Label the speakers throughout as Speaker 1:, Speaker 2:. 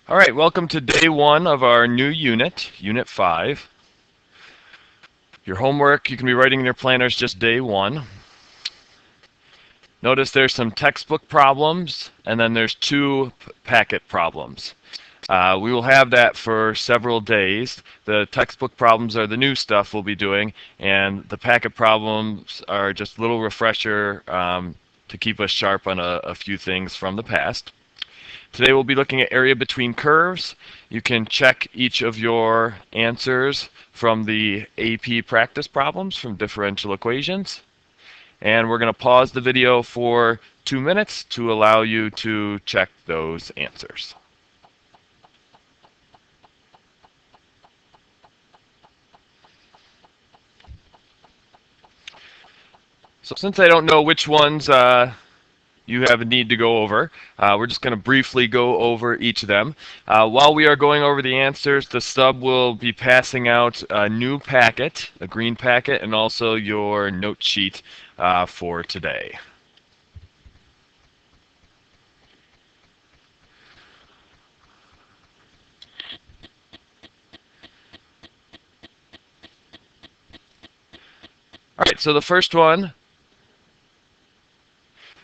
Speaker 1: All right, welcome to day one of our new unit, Unit 5. Your homework, you can be writing in your planners just day one. Notice there's some textbook problems, and then there's two packet problems. We will have that for several days. The textbook problems are the new stuff we'll be doing, and the packet problems are just a little refresher to keep us sharp on a few things from the past. Today we'll be looking at area between curves. You can check each of your answers from the AP practice problems from differential equations. And we're going to pause the video for 2 minutes to allow you to check those answers. So since I don't know which ones you have a need to go over. We're just going to briefly go over each of them. While we are going over the answers, the sub will be passing out a new packet, a green packet, and also your note sheet for today. All right, so the first one,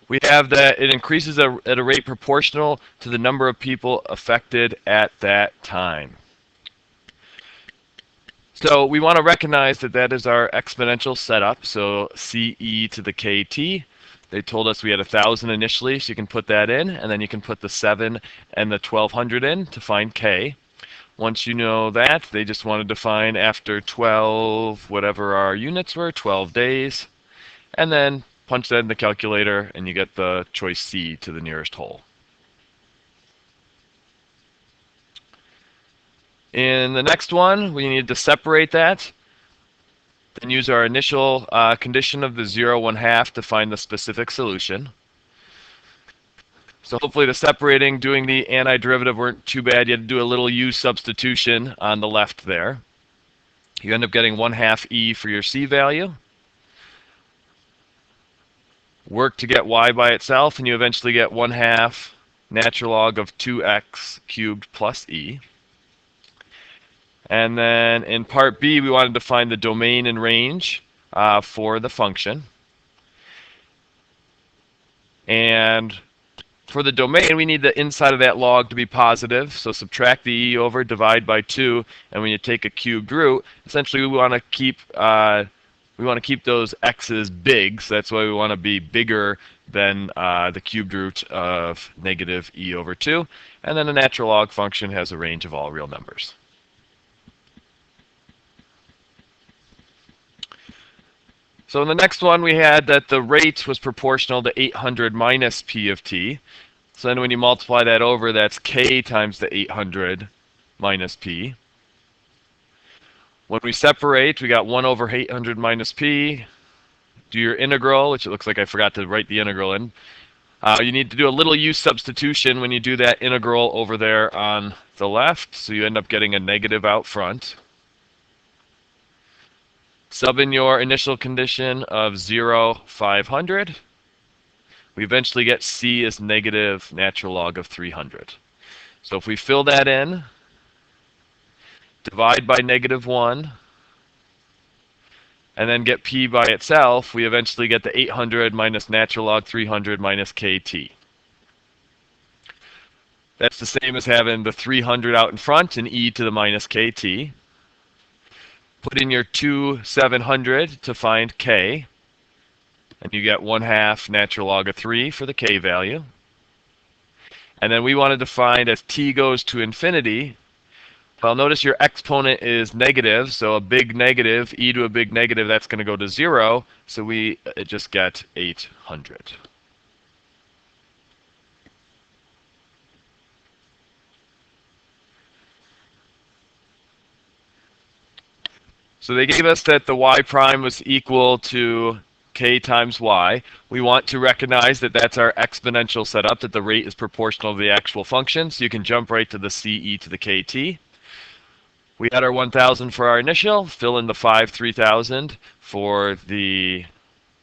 Speaker 1: we have that it increases at a rate proportional to the number of people affected at that time. So we want to recognize that that is our exponential setup, so CE to the KT. They told us we had 1,000 initially, so you can put that in, and then you can put the 7 and the 1,200 in to find K. Once you know that, they just wanted to find after 12, whatever our units were, 12 days, and then punch that in the calculator, and you get the choice C to the nearest whole. In the next one, we need to separate that, then use our initial condition of the 0, 1/2 to find the specific solution. So hopefully the separating, doing the antiderivative weren't too bad. You had to do a little U substitution on the left there. You end up getting 1/2 E for your C value. Work to get Y by itself, and you eventually get 1/2 natural log of 2x cubed plus E. And then in part B, we wanted to find the domain and range for the function. And for the domain, we need the inside of that log to be positive. So subtract the E over, divide by 2, and when you take a cubed root, essentially we want to keep those x's big. So that's why we want to be bigger than the cubed root of negative E over 2. And then a natural log function has a range of all real numbers. So in the next one, we had that the rate was proportional to 800 minus P of t. So then when you multiply that over, that's K times the 800 minus P. When we separate, we got 1 over 800 minus P. Do your integral, which it looks like I forgot to write the integral in. You need to do a little U substitution when you do that integral over there on the left. So you end up getting a negative out front. Sub in your initial condition of 0, 500. We eventually get C as negative natural log of 300. So if we fill that in, divide by negative 1, and then get P by itself, we eventually get the 800 minus natural log 300 minus KT. That's the same as having the 300 out in front and E to the minus KT. Put in your 2 700 to find K, and you get 1/2 natural log of 3 for the K value. And then we wanted to find as t goes to infinity, well, notice your exponent is negative, so a big negative, e to a big negative, that's going to go to 0, so we just get 800. So they gave us that the y prime was equal to k times y. We want to recognize that that's our exponential setup, that the rate is proportional to the actual function, so you can jump right to the CE to the KT. We had our 1,000 for our initial, fill in the 5, 3,000 for the,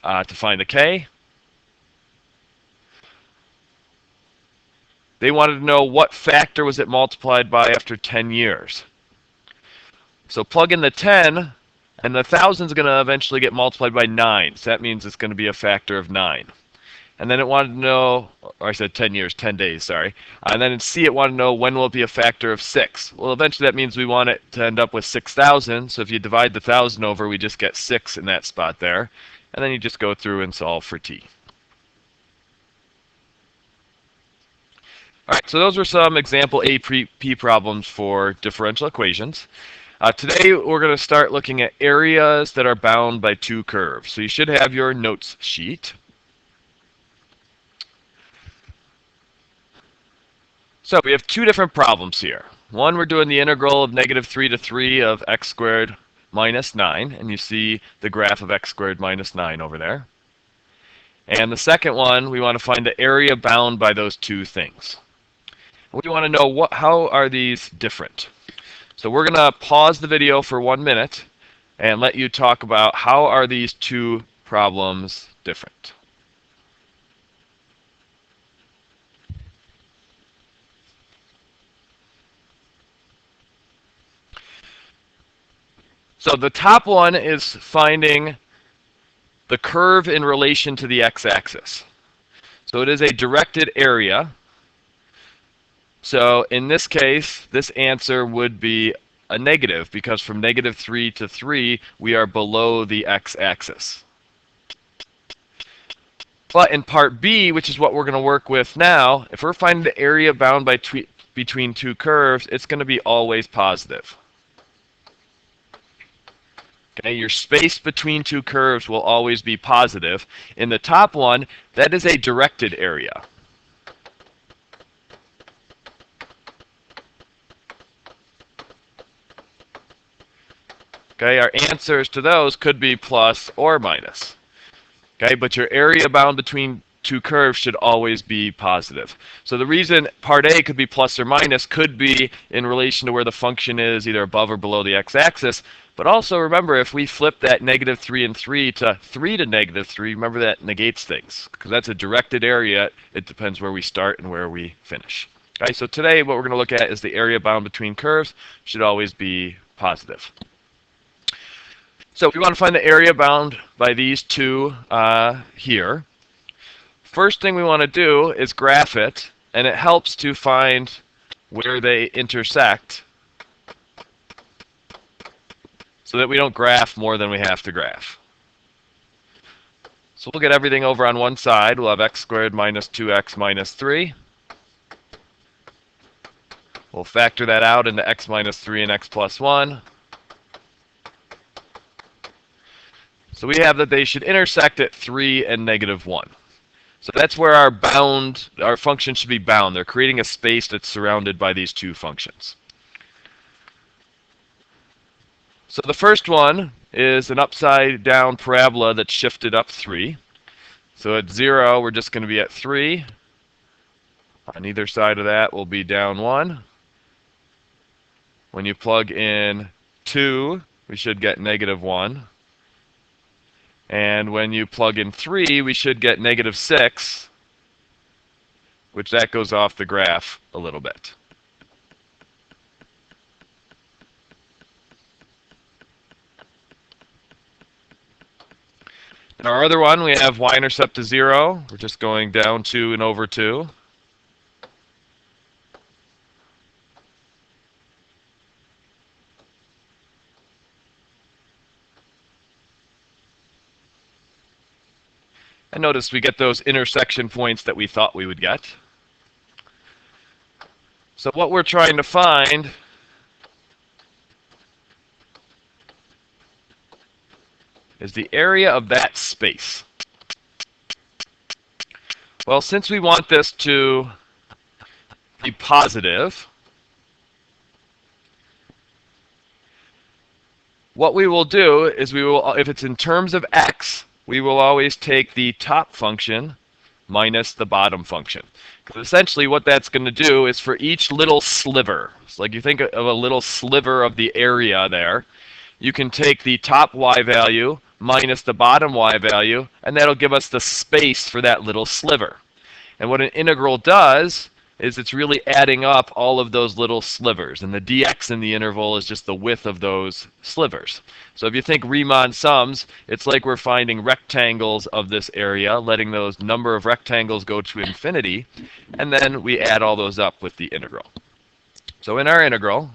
Speaker 1: to find the K. they wanted to know what factor was it multiplied by after 10 years. So plug in the 10, and the 1,000 is going to eventually get multiplied by 9. So that means it's going to be a factor of 9. And then it wanted to know, or I said 10 years, 10 days, sorry. And then in C, it wanted to know when will it be a factor of 6. Well, eventually that means we want it to end up with 6,000. So if you divide the 1,000 over, we just get 6 in that spot there. And then you just go through and solve for T. All right, so those were some example AP problems for differential equations. Today we're going to start looking at areas that are bound by two curves. So you should have your notes sheet. So we have two different problems here. One, we're doing the integral of -3 to 3 of x squared minus 9, and you see the graph of x squared minus 9 over there. And the second one, we want to find the area bound by those two things. We want to know how are these different. So we're going to pause the video for 1 minute and let you talk about how are these two problems different. So the top one is finding the curve in relation to the x-axis. So it is a directed area. So in this case, this answer would be a negative because from -3 to 3, we are below the x-axis. But in part B, which is what we're going to work with now, if we're finding the area bound by between two curves, it's going to be always positive. Okay, your space between two curves will always be positive. In the top one, that is a directed area. Okay, our answers to those could be plus or minus. Okay, but your area bound between two curves should always be positive. So the reason part A could be plus or minus could be in relation to where the function is either above or below the x-axis. But also remember, if we flip that -3 and 3 to 3 to -3, remember that negates things. Because that's a directed area, it depends where we start and where we finish. Okay, so today what we're going to look at is the area bound between curves should always be positive. So if we want to find the area bound by these two here, first thing we want to do is graph it, and it helps to find where they intersect so that we don't graph more than we have to graph. So we'll get everything over on one side. We'll have x squared minus 2x minus 3. We'll factor that out into x minus 3 and x plus 1. So we have that they should intersect at 3 and -1. So that's where our function should be bound. They're creating a space that's surrounded by these two functions. So the first one is an upside down parabola that's shifted up 3. So at 0, we're just going to be at 3. On either side of that, we'll be down 1. When you plug in 2, we should get -1. And when you plug in 3, we should get -6, which that goes off the graph a little bit. In our other one, we have y-intercept to 0. We're just going down 2 and over 2. And notice we get those intersection points that we thought we would get. So what we're trying to find is the area of that space. Well, since we want this to be positive, what we will do is if it's in terms of x, we will always take the top function minus the bottom function. Because essentially what that's going to do is for each little sliver, it's like you think of a little sliver of the area there, you can take the top y value minus the bottom y value, and that'll give us the space for that little sliver. And what an integral does is it's really adding up all of those little slivers, and the dx in the interval is just the width of those slivers. So if you think Riemann sums, it's like we're finding rectangles of this area, letting those number of rectangles go to infinity, and then we add all those up with the integral. So in our integral,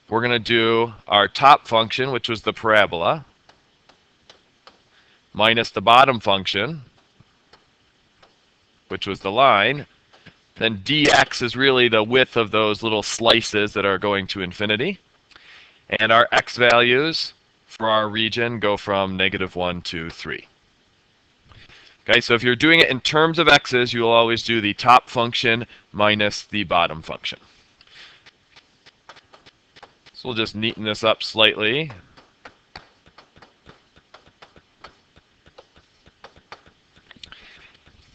Speaker 1: we're going to do our top function, which was the parabola, minus the bottom function, which was the line. Then dx is really the width of those little slices that are going to infinity. And our x values for our region go from -1 to 3. Okay, so if you're doing it in terms of x's, you'll always do the top function minus the bottom function. So we'll just neaten this up slightly.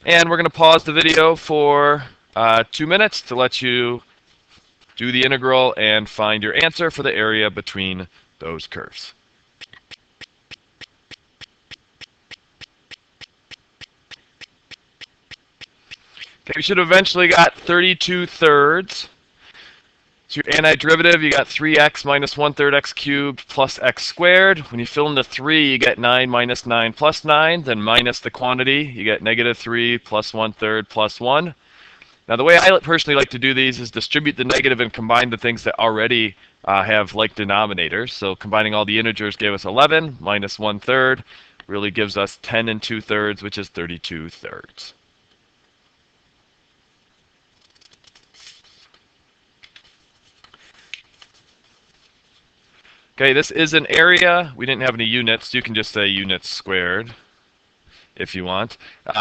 Speaker 1: And we're going to pause the video for 2 minutes to let you do the integral and find your answer for the area between those curves. Okay, we should have eventually got 32/3. So your antiderivative, you got 3x minus 1/3 x cubed plus x squared. When you fill in the 3, you get 9 minus 9 plus 9. Then minus the quantity, you get -3 plus 1/3 plus 1. Now the way I personally like to do these is distribute the negative and combine the things that already have like denominators. So combining all the integers gave us 11 minus 1/3 really gives us 10 2/3, which is 32/3. Okay, this is an area. We didn't have any units. You can just say units squared if you want.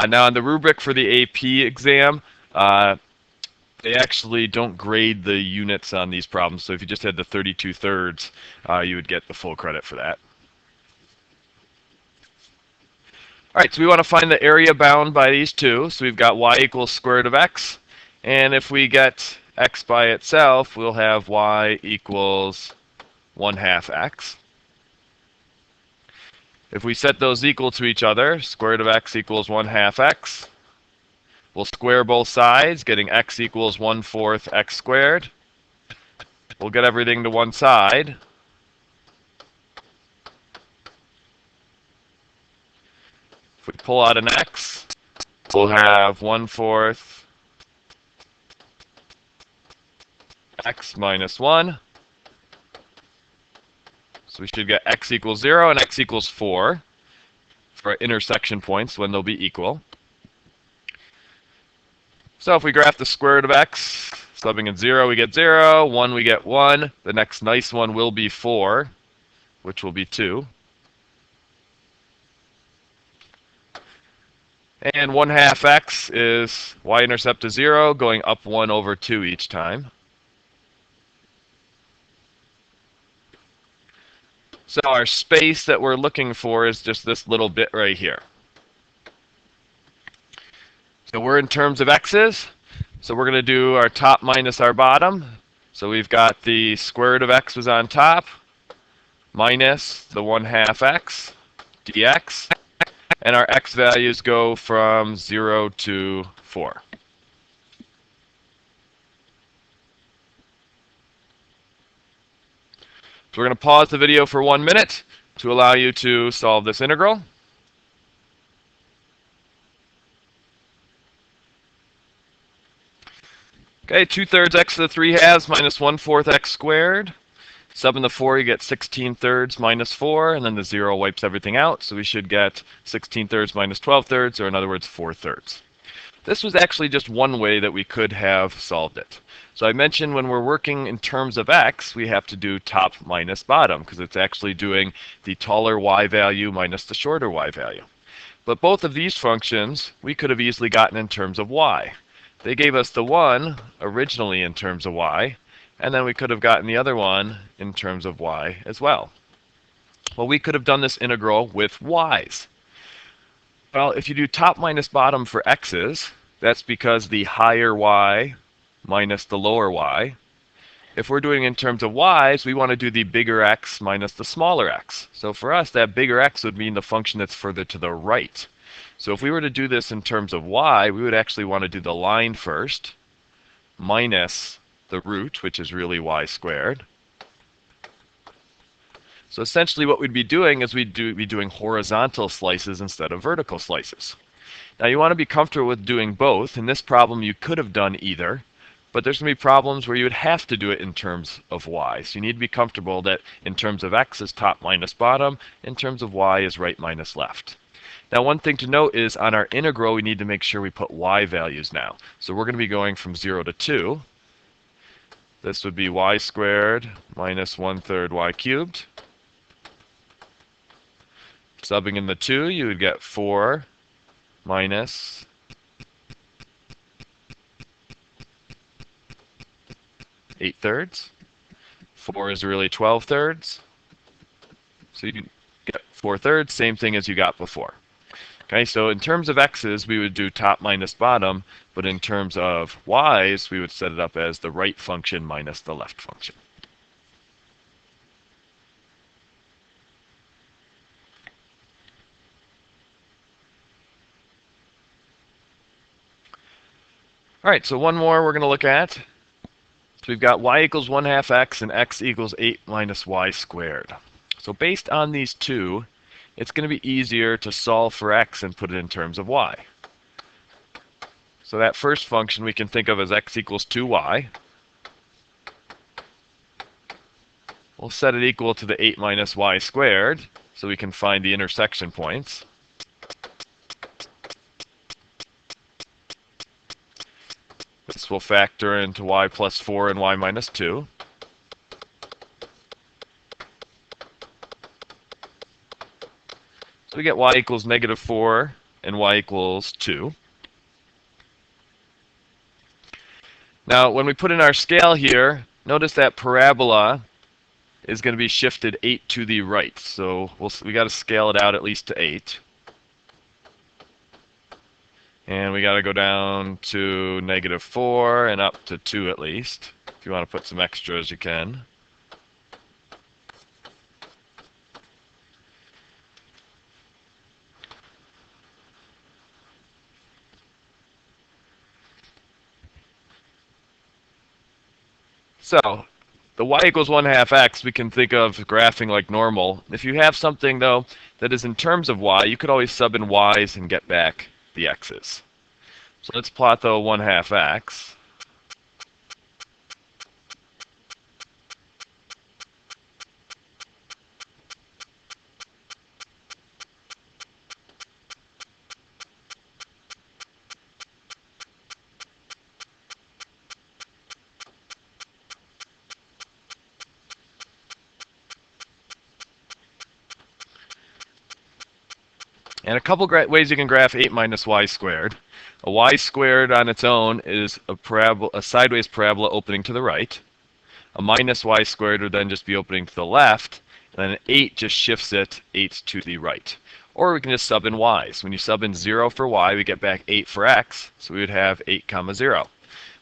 Speaker 1: Now, in the rubric for the AP exam, they actually don't grade the units on these problems. So if you just had the 32/3, you would get the full credit for that. All right, so we want to find the area bound by these two. So we've got y equals square root of x. And if we get x by itself, we'll have y equals 1/2 x. If we set those equal to each other, square root of x equals 1/2 x. We'll square both sides, getting x equals 1/4 x squared. We'll get everything to one side. If we pull out an x, we'll have 1/4 x minus 1. So we should get x equals 0 and x equals 4 for intersection points when they'll be equal. So if we graph the square root of x, subbing in 0, we get 0, 1, we get 1. The next nice one will be 4, which will be 2. And 1/2 x is y-intercept is 0, going up 1 over 2 each time. So our space that we're looking for is just this little bit right here. So we're in terms of x's. So we're going to do our top minus our bottom. So we've got the square root of x was on top, minus the 1/2 x dx. And our x values go from 0 to 4. So we're going to pause the video for 1 minute to allow you to solve this integral. Okay, 2/3 x to the 3/2 minus 1/4 x squared. Sub in the 4, you get 16/3 minus 4, and then the 0 wipes everything out. So we should get 16/3 minus 12/3, or in other words, 4/3. This was actually just one way that we could have solved it. So I mentioned when we're working in terms of x, we have to do top minus bottom, because it's actually doing the taller y value minus the shorter y value. But both of these functions, we could have easily gotten in terms of y. They gave us the one originally in terms of y, and then we could have gotten the other one in terms of y as well. Well, we could have done this integral with y's. Well, if you do top minus bottom for x's, that's because the higher y minus the lower y. If we're doing in terms of y's, we want to do the bigger x minus the smaller x. So for us, that bigger x would mean the function that's further to the right. So if we were to do this in terms of y, we would actually want to do the line first, minus the root, which is really y squared. So essentially what we'd be doing is we'd be doing horizontal slices instead of vertical slices. Now you want to be comfortable with doing both. In this problem you could have done either, but there's going to be problems where you would have to do it in terms of y. So you need to be comfortable that in terms of x is top minus bottom, in terms of y is right minus left. Now one thing to note is on our integral we need to make sure we put y values now. So we're going to be going from 0 to 2. This would be y squared minus 1/3 y cubed. Subbing in the 2, you would get 4 minus 8/3. 4 is really 12/3. So you get 4/3, same thing as you got before. Okay, so in terms of x's, we would do top minus bottom, but in terms of y's, we would set it up as the right function minus the left function. All right, so one more we're going to look at. So we've got y equals 1/2 x and x equals 8 minus y squared. So based on these two, it's going to be easier to solve for x and put it in terms of y. So that first function we can think of as x equals 2y. We'll set it equal to the 8 minus y squared, so we can find the intersection points. This will factor into y plus 4 and y minus 2. So we get y equals -4 and y equals 2. Now, when we put in our scale here, notice that parabola is going to be shifted 8 to the right. So we got to scale it out at least to 8. And we got to go down to -4 and up to 2 at least. If you want to put some extras, you can. So the y equals 1/2 x we can think of graphing like normal. If you have something, though, that is in terms of y, you could always sub in y's and get back the x's. So let's plot the 1/2 x. And a couple ways you can graph 8 minus y squared. A y squared on its own is a sideways parabola opening to the right. A minus y squared would then just be opening to the left, and then an 8 just shifts it 8 to the right. Or we can just sub in y's. When you sub in 0 for y, we get back 8 for x, so we would have 8 comma 0.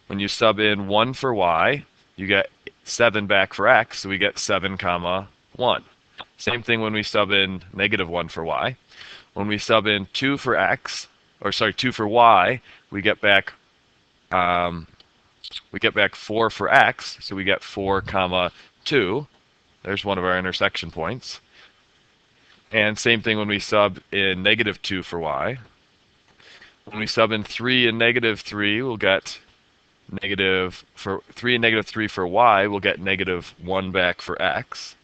Speaker 1: When you sub in 1 for y, you get 7 back for x, so we get 7 comma 1. Same thing when we sub in -1 for y. When we sub in 2 for x, or sorry, 2 for y, we get back 4 for x, so we get 4 comma 2. There's one of our intersection points. And same thing when we sub in -2 for y. When we sub in 3 and -3, we'll get for 3 and -3 for y, we'll get -1 back for x.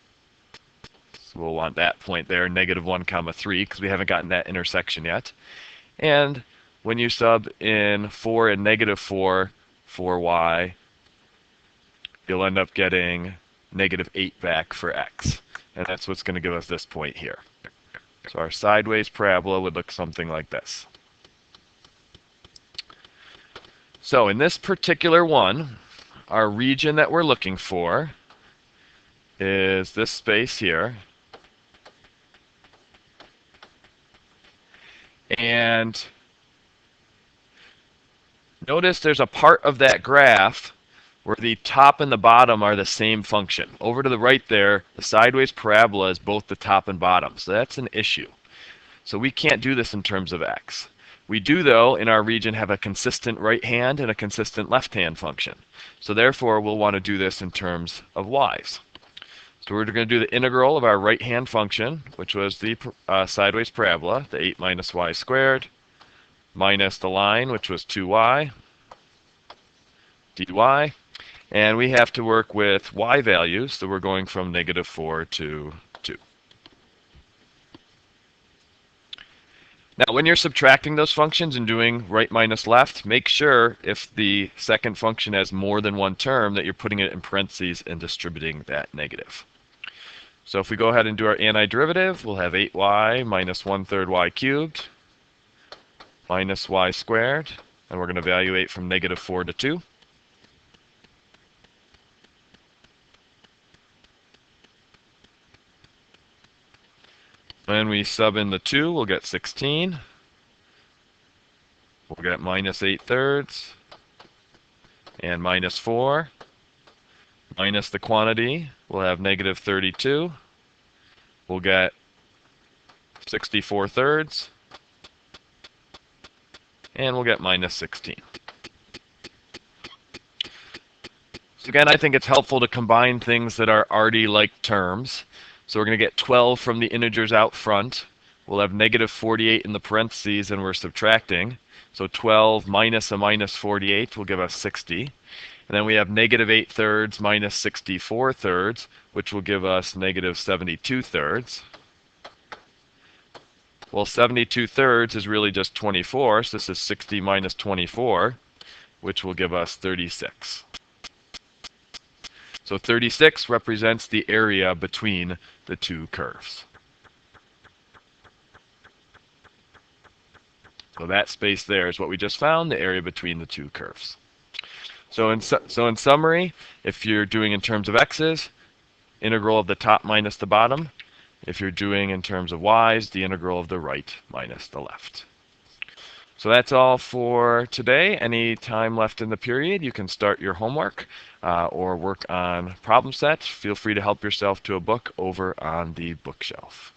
Speaker 1: So we'll want that point there, -1 comma 3, because we haven't gotten that intersection yet. And when you sub in 4 and -4 for y, you'll end up getting -8 back for x. And that's what's going to give us this point here. So our sideways parabola would look something like this. So in this particular one, our region that we're looking for is this space here. And notice there's a part of that graph where the top and the bottom are the same function. Over to the right there, the sideways parabola is both the top and bottom. So that's an issue. So we can't do this in terms of x. We do, though, in our region have a consistent right hand and a consistent left hand function. So therefore, we'll want to do this in terms of y's. So we're going to do the integral of our right hand function, which was the sideways parabola, the 8 minus y squared, minus the line, which was 2y, dy. And we have to work with y values, so we're going from -4 to 2. Now, when you're subtracting those functions and doing right minus left, make sure if the second function has more than one term that you're putting it in parentheses and distributing that negative. So if we go ahead and do our antiderivative, we'll have 8y minus 1/3 y cubed minus y squared, and we're going to evaluate from -4 to 2. When we sub in the 2, we'll get 16. We'll get minus 8/3 and minus 4. Minus the quantity, we'll have -32. We'll get 64/3. And we'll get minus 16. So again, I think it's helpful to combine things that are already like terms. So we're going to get 12 from the integers out front. We'll have -48 in the parentheses, and we're subtracting. So 12 minus a minus 48 will give us 60. And then we have -8/3 minus 64/3, which will give us -72/3. Well, 72/3 is really just 24, so this is 60 minus 24, which will give us 36. So 36 represents the area between the two curves. So that space there is what we just found, the area between the two curves. So in summary, if you're doing in terms of x's, integral of the top minus the bottom. If you're doing in terms of y's, the integral of the right minus the left. So that's all for today. Any time left in the period, you can start your homework or work on problem sets. Feel free to help yourself to a book over on the bookshelf.